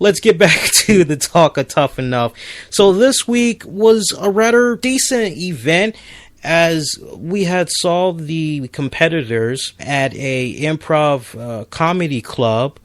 let's get back to the talk of Tough Enough. So this week was a rather decent event, as we had saw the competitors at a improv comedy club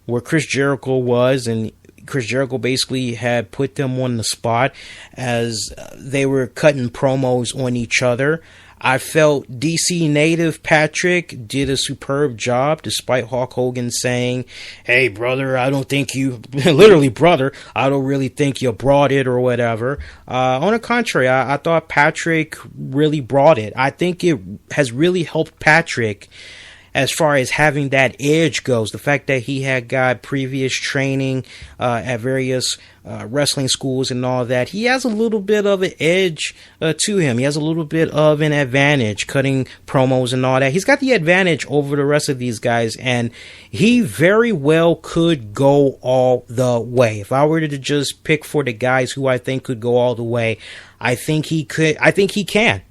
where Chris Jericho was, and Chris Jericho basically had put them on the spot as they were cutting promos on each other. I felt DC native Patrick did a superb job, despite Hulk Hogan saying, hey, brother, I don't think you, literally, brother, I don't really think you brought it or whatever. On the contrary, I thought Patrick really brought it. I think it has really helped Patrick as far as having that edge goes. The fact that he had got previous training at various wrestling schools and all that, he has a little bit of an edge to him. He has a little bit of an advantage cutting promos and all that. He's got the advantage over the rest of these guys, and he very well could go all the way. If I were to just pick for the guys who I think could go all the way, I think he could. I think he can.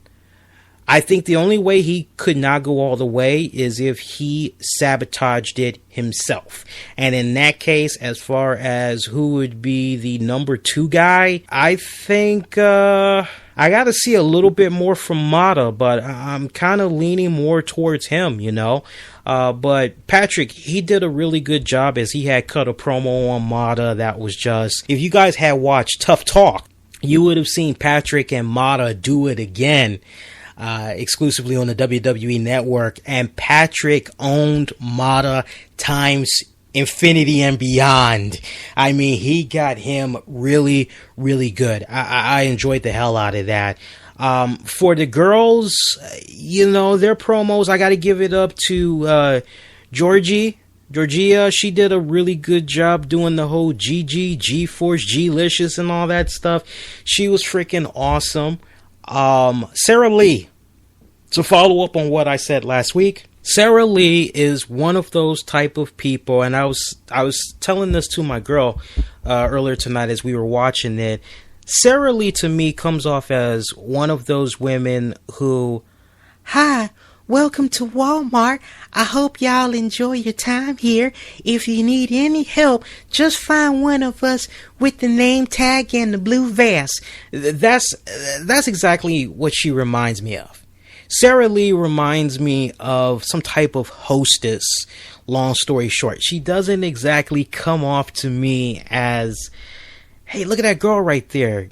I think the only way he could not go all the way is if he sabotaged it himself. And in that case, as far as who would be the number 2 guy, I think I got to see a little bit more from Mata, but I'm kind of leaning more towards him, you know. But Patrick, he did a really good job as he had cut a promo on Mata that was just, if you guys had watched Tough Talk, you would have seen Patrick and Mata do it again. Exclusively on the WWE network, and Patrick owned Mata times infinity and beyond. I mean, he got him really, really good. I enjoyed the hell out of that. For the girls, you know, their promos, I got to give it up to Georgia. She did a really good job doing the whole G-Force, G-licious and all that stuff. She was freaking awesome. Sarah Lee, to follow up on what I said last week, Sarah Lee is one of those type of people, and I was telling this to my girl earlier tonight as we were watching it. Sarah Lee to me comes off as one of those women who, hi, welcome to Walmart. I hope y'all enjoy your time here. If you need any help, just find one of us with the name tag and the blue vest. That's exactly what she reminds me of. Sarah Lee reminds me of some type of hostess, long story short. She doesn't exactly come off to me as, hey, look at that girl right there.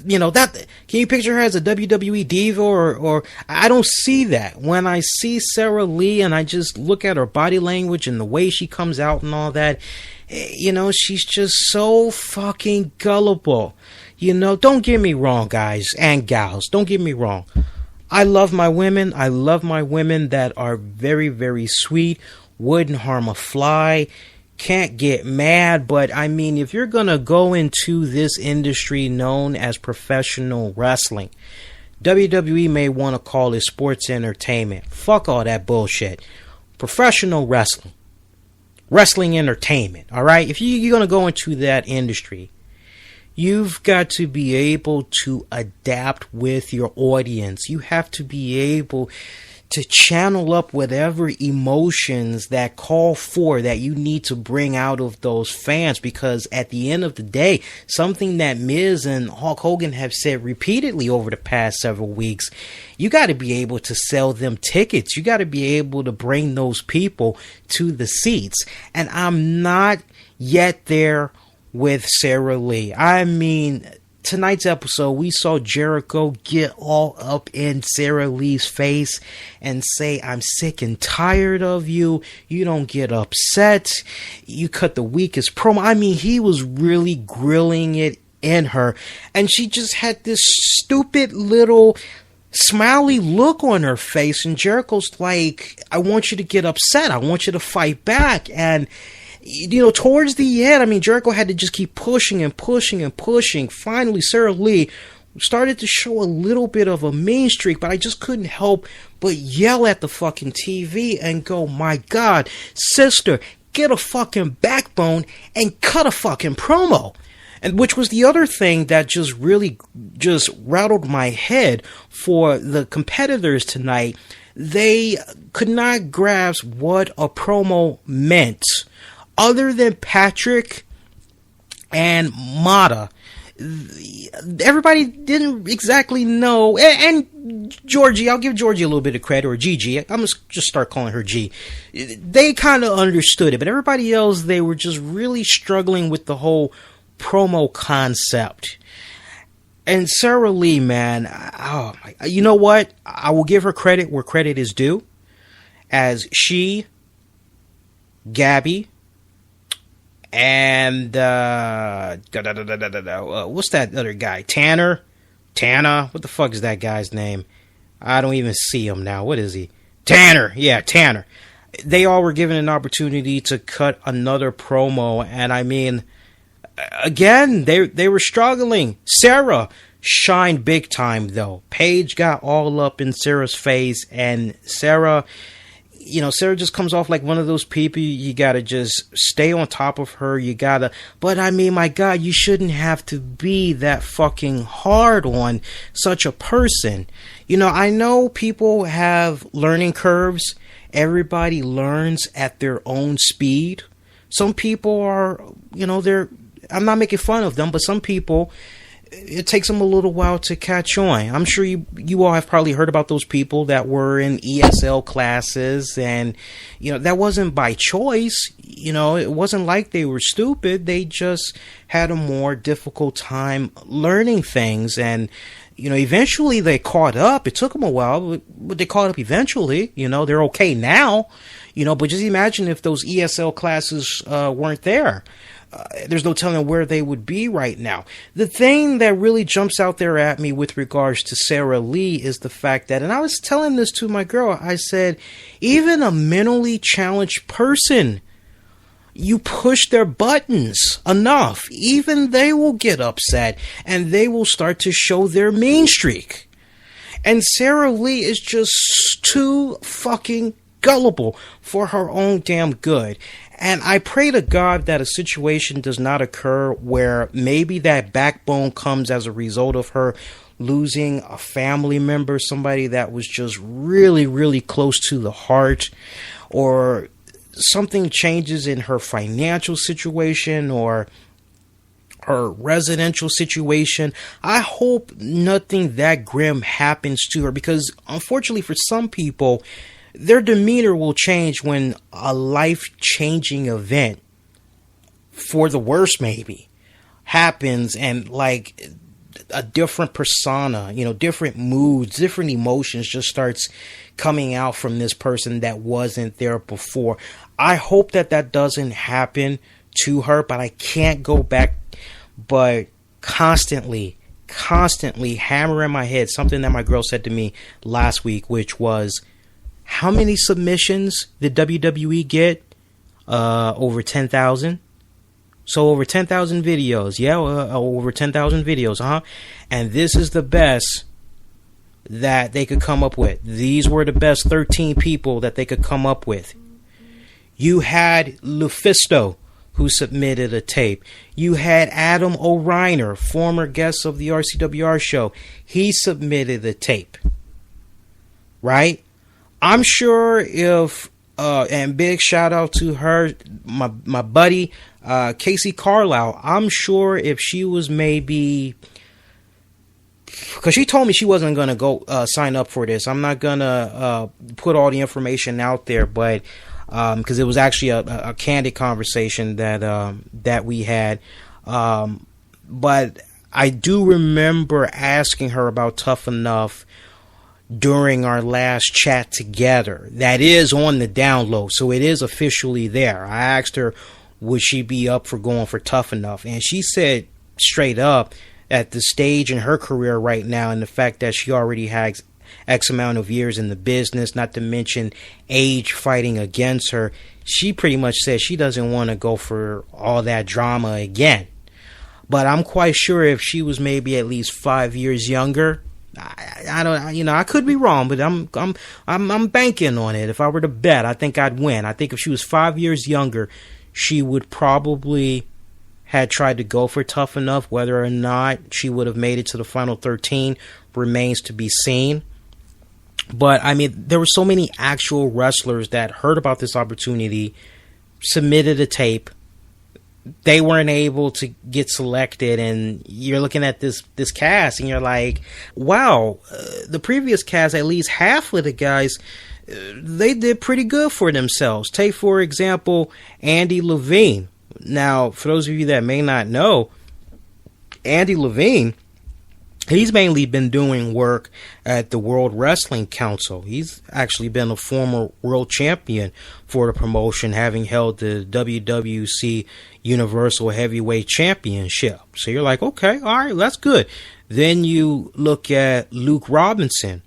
You know, that, can you picture her as a WWE diva or I don't see that. When I see Sarah Lee and I just look at her body language and the way she comes out and all that, you know, she's just so fucking gullible. You know, don't get me wrong, guys and gals. Don't get me wrong. I love my women. I love my women that are very, very sweet, wouldn't harm a fly, can't get mad. But I mean, if you're going to go into this industry known as professional wrestling, WWE may want to call it sports entertainment. Fuck all that bullshit. Professional wrestling. Wrestling entertainment. All right? If you're going to go into that industry, you've got to be able to adapt with your audience. You have to be able to channel up whatever emotions that call for that you need to bring out of those fans, because at the end of the day, something that Miz and Hulk Hogan have said repeatedly over the past several weeks, you got to be able to sell them tickets. You got to be able to bring those people to the seats. And I'm not yet there with Sarah Lee. I mean, tonight's episode, we saw Jericho get all up in Sarah Lee's face and say, I'm sick and tired of you. You don't get upset. You cut the weakest promo. I mean, he was really grilling it in her. And she just had this stupid little smiley look on her face. And Jericho's like, I want you to get upset. I want you to fight back. And you know, towards the end, I mean, Jericho had to just keep pushing and pushing and pushing. Finally, Sarah Lee started to show a little bit of a mean streak, but I just couldn't help but yell at the fucking TV and go, my God, sister, get a fucking backbone and cut a fucking promo. And which was the other thing that just really just rattled my head for the competitors tonight. They could not grasp what a promo meant. Other than Patrick and Mata. Everybody didn't exactly know, and Georgie, I'll give Georgie a little bit of credit, or Gigi, I'm gonna just start calling her G. They kind of understood it, but everybody else, they were just really struggling with the whole promo concept. And Sara Lee, man, oh my, you know what? I will give her credit where credit is due, as she, Gabby, and what's that other guy? Tana? What the fuck is that guy's name? I don't even see him now. What is he? Tanner. Yeah, Tanner. They all were given an opportunity to cut another promo, and I mean, again, they were struggling. Sara shined big time, though. Paige got all up in Sarah's face, and Sara just comes off like one of those people you gotta just stay on top of her. But I mean, my God, you shouldn't have to be that fucking hard on such a person. I know people have learning curves. Everybody learns at their own speed. Some people are, I'm not making fun of them, but some people, it takes them a little while to catch on. I'm sure you all have probably heard about those people that were in ESL classes, and that wasn't by choice. It wasn't like they were stupid. They just had a more difficult time learning things, and eventually they caught up. It took them a while, but they caught up eventually. They're okay now. But just imagine if those ESL classes weren't there. There's no telling where they would be right now. The thing that really jumps out there at me with regards to Sara Lee is the fact that, and I was telling this to my girl, I said, even a mentally challenged person, you push their buttons enough, even they will get upset and they will start to show their mean streak. And Sara Lee is just too fucking gullible for her own damn good. And I pray to God that a situation does not occur where maybe that backbone comes as a result of her losing a family member, somebody that was just really, really close to the heart, or something changes in her financial situation or her residential situation. I hope nothing that grim happens to her, because unfortunately for some people, their demeanor will change when a life-changing event, for the worse maybe, happens, and like a different persona, different moods, different emotions just starts coming out from this person that wasn't there before. I hope that doesn't happen to her, but I can't go back but constantly hammer in my head something that my girl said to me last week, which was, how many submissions did WWE get? Over 10,000. So over 10,000 videos. Yeah, over 10,000 videos, And this is the best that they could come up with. These were the best 13 people that they could come up with. You had Lufisto, who submitted a tape. You had Adam O'Reiner, former guest of the RCWR Show. He submitted a tape. Right? I'm sure if, and big shout out to her, my buddy, Casey Carlisle. I'm sure if she was maybe, because she told me she wasn't going to go sign up for this. I'm not going to put all the information out there, but because it was actually a candid conversation that we had. But I do remember asking her about Tough Enough during our last chat together. That is on the download, so it is officially there. I asked her, would she be up for going for Tough Enough? And she said straight up, at the stage in her career right now, and the fact that she already has X amount of years in the business, not to mention age fighting against her, she pretty much said she doesn't want to go for all that drama again. But I'm quite sure if she was maybe at least 5 years younger, I don't, I could be wrong, but I'm banking on it. If I were to bet, I think I'd win. I think if she was 5 years younger, she would probably had tried to go for Tough Enough. Whether or not she would have made it to the final 13 remains to be seen. But I mean, there were so many actual wrestlers that heard about this opportunity, submitted a tape, they weren't able to get selected, and you're looking at this cast and you're like, wow, the previous cast, at least half of the guys, they did pretty good for themselves. Take, for example, Andy Levine. Now, for those of you that may not know, Andy Levine, he's mainly been doing work at the World Wrestling Council. He's actually been a former world champion for the promotion, having held the WWC Universal Heavyweight Championship. So you're like, okay, all right, that's good. Then you look at Luke Robinson.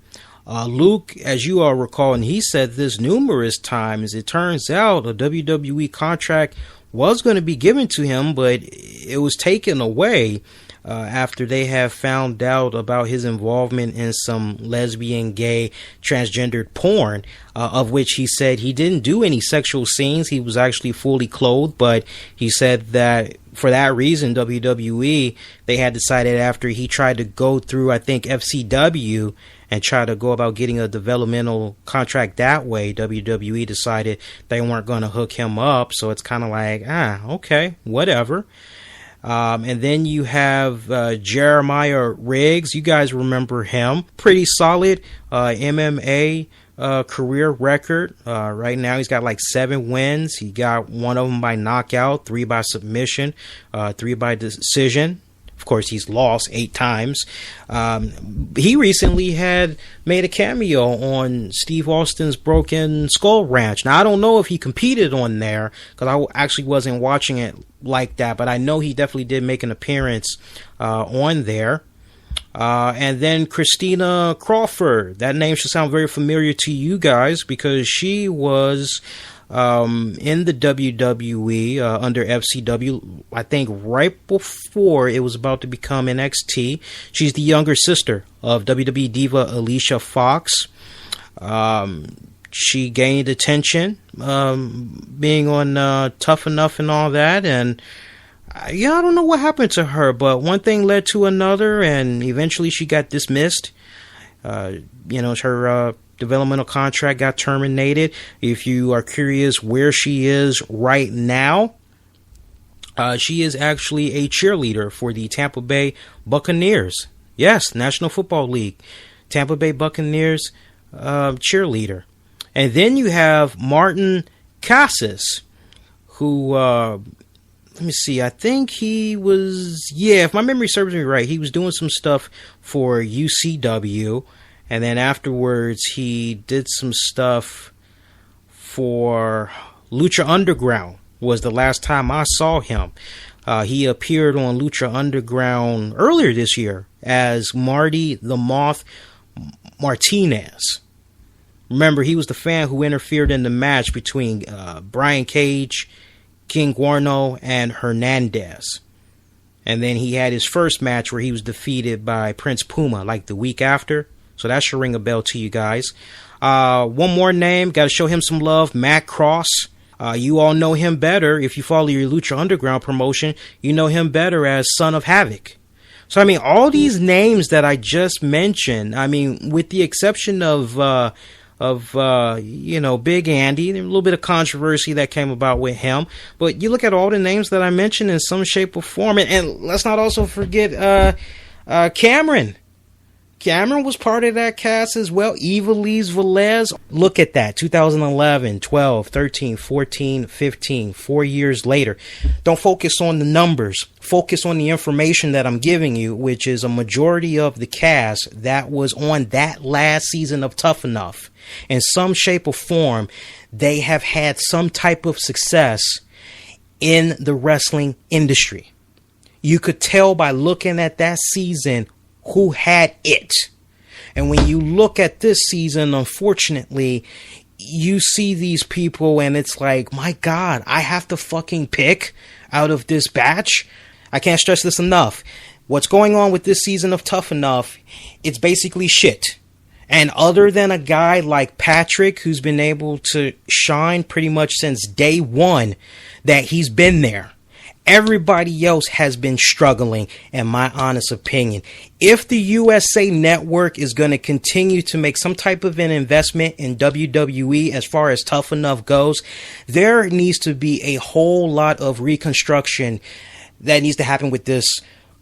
Luke, as you all recall, and he said this numerous times, it turns out a WWE contract was going to be given to him, but it was taken away after they have found out about his involvement in some lesbian, gay, transgendered porn, of which he said he didn't do any sexual scenes. He was actually fully clothed, but he said that for that reason, WWE, they had decided after he tried to go through, I think, FCW and try to go about getting a developmental contract that way, WWE decided they weren't going to hook him up. So it's kind of like, okay, whatever. And then you have Jeremiah Riggs. You guys remember him. Pretty solid MMA career record. Right now he's got like 7 wins. He got 1 of them by knockout, 3 by submission, 3 by decision. Of course, he's lost 8 times. He recently had made a cameo on Steve Austin's Broken Skull Ranch. Now, I don't know if he competed on there, because I actually wasn't watching it like that, but I know he definitely did make an appearance on there. And then Christina Crawford. That name should sound very familiar to you guys, because she was in the WWE under FCW, I think right before it was about to become NXT. She's the younger sister of WWE diva Alicia Fox. She gained attention being on Tough Enough and all that, and I don't know what happened to her, but one thing led to another, and eventually she got dismissed. Her developmental contract got terminated. If you are curious where she is right now, she is actually a cheerleader for the Tampa Bay Buccaneers. Yes, National Football League. Tampa Bay Buccaneers cheerleader. And then you have Martin Casas, who, let me see, I think he was, if my memory serves me right, he was doing some stuff for UCW. And then afterwards, he did some stuff for Lucha Underground, was the last time I saw him. He appeared on Lucha Underground earlier this year as Marty the Moth Martinez. Remember, he was the fan who interfered in the match between Brian Cage, King Guarno, and Hernandez. And then he had his first match where he was defeated by Prince Puma like the week after. So that should ring a bell to you guys. One more name, got to show him some love, Matt Cross. You all know him better. If you follow your Lucha Underground promotion, you know him better as Son of Havoc. So, I mean, all these names that I just mentioned, I mean, with the exception of Big Andy, there's a little bit of controversy that came about with him. But you look at all the names that I mentioned in some shape or form. And let's not also forget Cameron. Cameron was part of that cast as well. Ivelisse Velez. Look at that. 2011, 12, 13, 14, 15. 4 years later. Don't focus on the numbers. Focus on the information that I'm giving you, which is a majority of the cast that was on that last season of Tough Enough. In some shape or form, they have had some type of success in the wrestling industry. You could tell by looking at that season who had it. And when you look at this season, unfortunately, you see these people and it's like, my God, I have to fucking pick out of this batch. I can't stress this enough. What's going on with this season of Tough Enough, it's basically shit. And other than a guy like Patrick, who's been able to shine pretty much since day one that he's been there, Everybody else has been struggling, in my honest opinion. If the USA Network is going to continue to make some type of an investment in WWE as far as Tough Enough goes, there needs to be a whole lot of reconstruction that needs to happen with this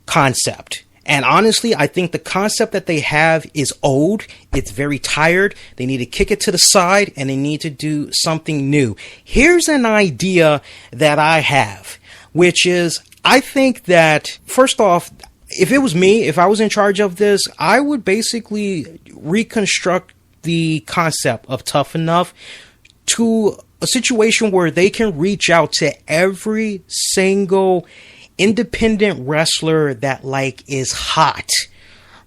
concept. And honestly, I think the concept that they have is old. It's very tired. They need to kick it to the side and they need to do something new. Here's an idea that I have, which is, I think that, first off, if it was me, if I was in charge of this, I would basically reconstruct the concept of Tough Enough to a situation where they can reach out to every single independent wrestler that like is hot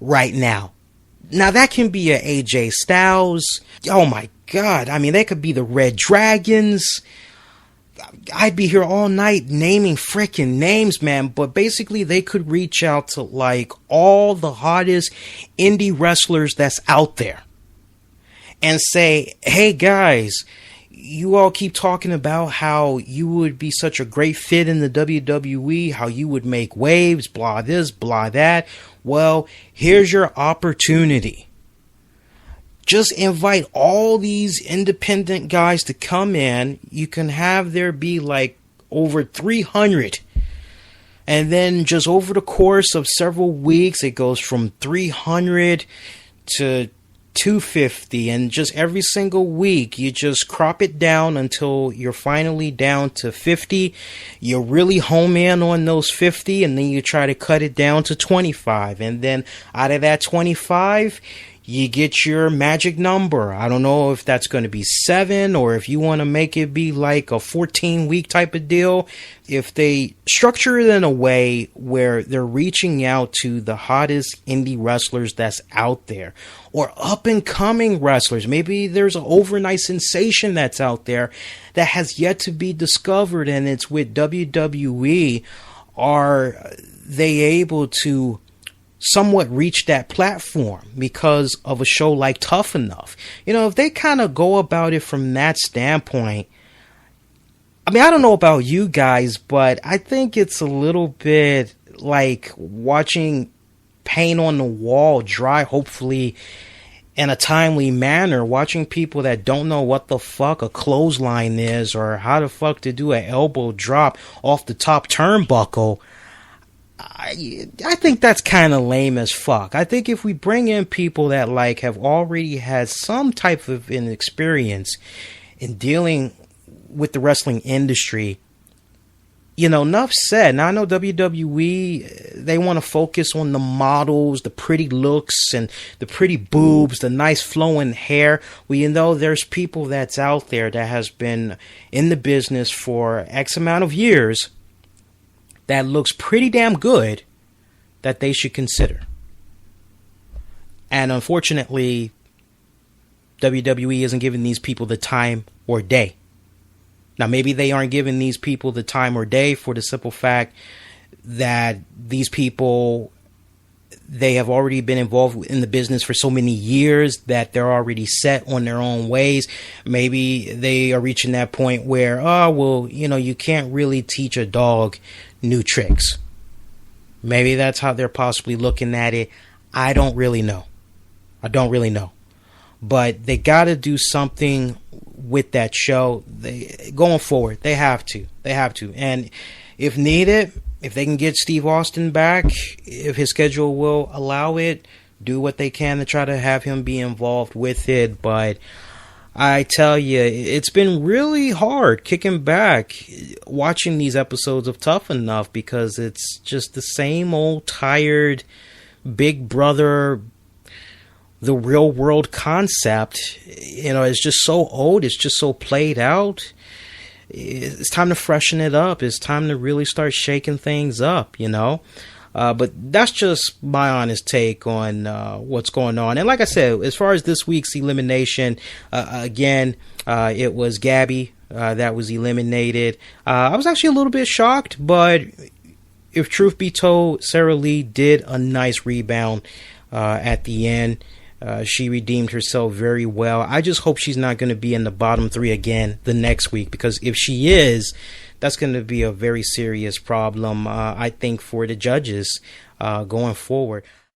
right now. Now that can be a AJ Styles. Oh my God. I mean, they could be the Red Dragons. I'd be here all night naming freaking names, man. But basically they could reach out to like all the hottest indie wrestlers that's out there and say, hey guys, you all keep talking about how you would be such a great fit in the WWE, how you would make waves, blah this, blah that. Well, here's your opportunity. Just invite all these independent guys to come in. You can have there be like over 300. And then just over the course of several weeks, it goes from 300 to 250, and just every single week you just crop it down until you're finally down to 50. You really home in on those 50, and then you try to cut it down to 25, and then out of that 25 you get your magic number. I don't know if that's going to be 7 or if you want to make it be like a 14-week type of deal. If they structure it in a way where they're reaching out to the hottest indie wrestlers that's out there, or up-and-coming wrestlers. Maybe there's an overnight sensation that's out there that has yet to be discovered, and it's with WWE. Are they able to somewhat reach that platform because of a show like Tough Enough? You know, if they kind of go about it from that standpoint, I mean, I don't know about you guys, but I think it's a little bit like watching paint on the wall dry, hopefully in a timely manner, watching people that don't know what the fuck a clothesline is or how the fuck to do an elbow drop off the top turnbuckle. I think that's kind of lame as fuck. I think if we bring in people that like have already had some type of an experience in dealing with the wrestling industry, you know, enough said. Now I know WWE, they want to focus on the models, the pretty looks and the pretty boobs, the nice flowing hair. Well, you know, there's people that's out there that has been in the business for X amount of years that looks pretty damn good that they should consider. And unfortunately, WWE isn't giving these people the time or day. Now, maybe they aren't giving these people the time or day for the simple fact that these people, they have already been involved in the business for so many years that they're already set on their own ways. Maybe they are reaching that point where, oh, well, you know, you can't really teach a dog new tricks. Maybe that's how they're possibly looking at it. I don't really know. But they got to do something with that show. Going forward, they have to. And if needed, if they can get Steve Austin back, if his schedule will allow it, do what they can to try to have him be involved with it. But I tell you, it's been really hard kicking back watching these episodes of Tough Enough, because it's just the same old tired Big Brother, the real world concept. You know, it's just so old. It's just so played out. It's time to freshen it up. It's time to really start shaking things up, you know. But that's just my honest take on what's going on. And like I said, as far as this week's elimination, again, it was Gabby that was eliminated. I was actually a little bit shocked, but if truth be told, Sara Lee did a nice rebound at the end. She redeemed herself very well. I just hope she's not going to be in the bottom 3 again the next week, because if she is, that's going to be a very serious problem, I think, for the judges going forward.